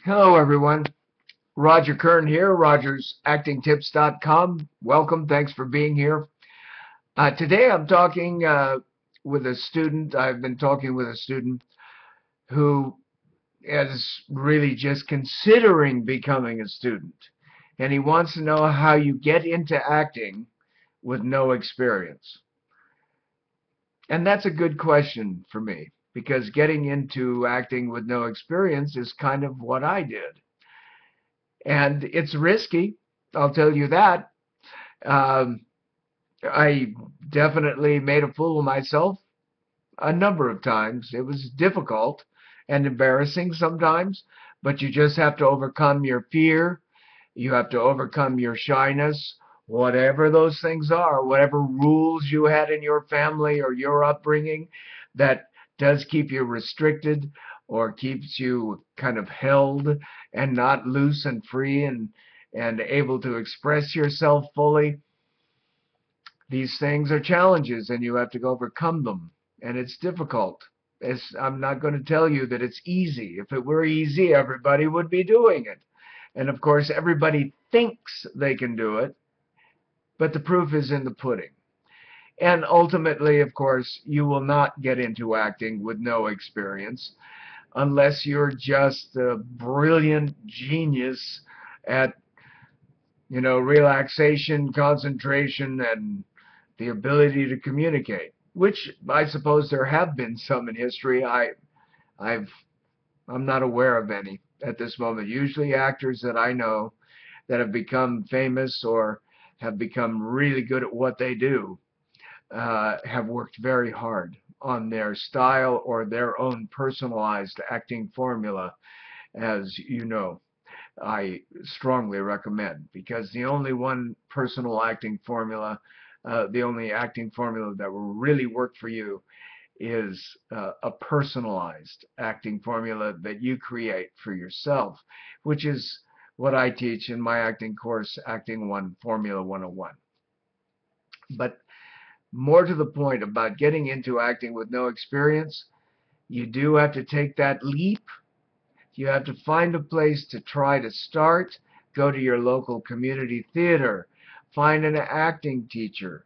Hello, everyone. Roger Kern here, RogersActingTips.com. Welcome. Thanks for being here. Today I'm talking with a student. I've been talking with a student who is really just considering becoming a student. And he wants to know how you get into acting with no experience. And that's a good question for me because getting into acting with no experience is kind of what I did. And it's risky, I'll tell you that. Um, I definitely made a fool of myself a number of times. It was difficult and embarrassing sometimes, but you just have to overcome your fear. You have to overcome your shyness, whatever those things are, whatever rules you had in your family or your upbringing that does keep you restricted or keeps you kind of held and not loose and free and able to express yourself fully. These things are challenges and you have to overcome them. And it's difficult. I'm not going to tell you that it's easy. If it were easy, everybody would be doing it. And of course, everybody thinks they can do it, but the proof is in the pudding. And ultimately, of course, you will not get into acting with no experience unless you're just a brilliant genius at, relaxation, concentration, and the ability to communicate, which I suppose there have been some in history. I've I'm not aware of any at this moment. Usually actors that I know that have become famous or have become really good at what they do have worked very hard on their style or their own personalized acting formula, as you know. I strongly recommend because the only one personal acting formula, the only acting formula that will really work for you is a personalized acting formula that you create for yourself, which is what I teach in my acting course, Acting One Formula 101. But more to the point about getting into acting with no experience, you do have to take that leap. You have to find a place to try to start. Go to your local community theater. Find an acting teacher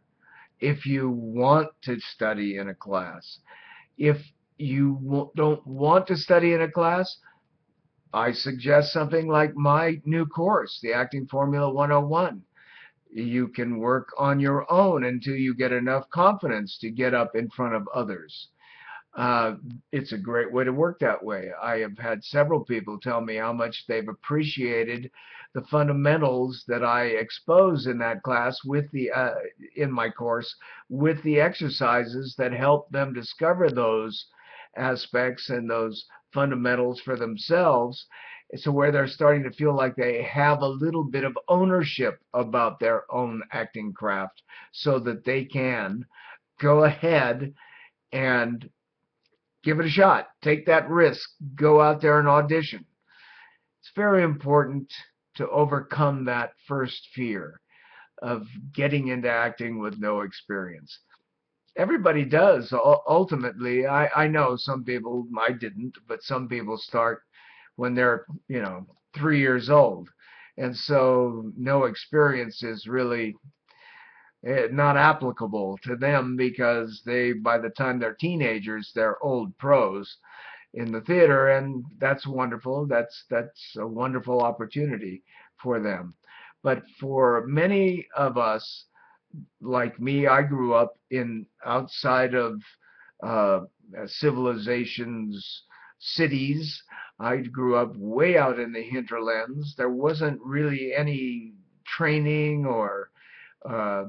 if you want to study in a class. If you don't want to study in a class, I suggest something like my new course, the Acting Formula 101. You can work on your own until you get enough confidence to get up in front of others. Uh, it's a great way to work that way. I have had several people tell me how much they've appreciated the fundamentals that I expose in that class with the in my course with the exercises that help them discover those aspects and those fundamentals for themselves. So where they're starting to feel like they have a little bit of ownership about their own acting craft so that they can go ahead and give it a shot. Take that risk. Go out there and audition. It's very important to overcome that first fear of getting into acting with no experience. Everybody does. Ultimately, I know some people, I didn't, but some people start when they're, 3 years old. And so no experience is really not applicable to them because by the time they're teenagers, they're old pros in the theater, and that's wonderful. That's a wonderful opportunity for them. But for many of us, like me, I grew up in outside of uh, civilization's cities. I grew up way out in the hinterlands. There wasn't really any training or uh,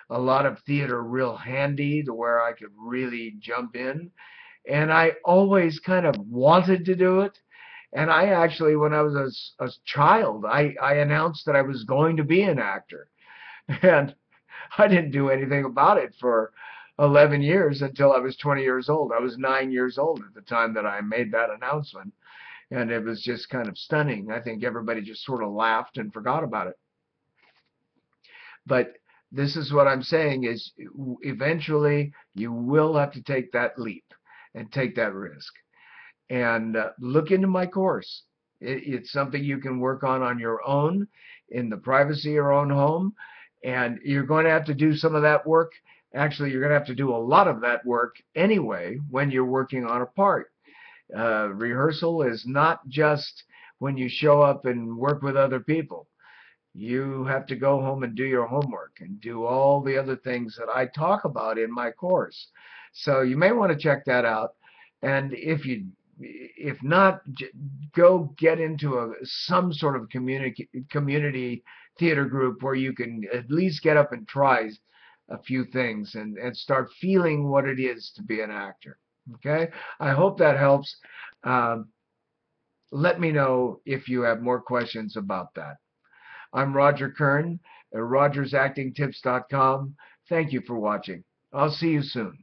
a lot of theater real handy to where I could really jump in. And I always kind of wanted to do it. And I actually, when I was a child, I announced that I was going to be an actor. And I didn't do anything about it for 11 years until I was 20 years old. I was 9 years old at the time that I made that announcement. And it was just kind of stunning. I think everybody just sort of laughed and forgot about it. But this is what I'm saying is eventually you will have to take that leap and take that risk. And look into my course. It's something you can work on your own in the privacy of your own home, and you're going to have to do some of that work. Actually, you're going to have to do a lot of that work anyway when you're working on a part. Rehearsal is not just when you show up and work with other people. You have to go home and do your homework and do all the other things that I talk about in my course. So you may want to check that out. And if not, go get into some sort of community theater group where you can at least get up and try a few things and start feeling what it is to be an actor. Okay? I hope that helps. Um, Let me know if you have more questions about that. I'm Roger Kern at rogersactingtips.com. Thank you for watching. I'll see you soon.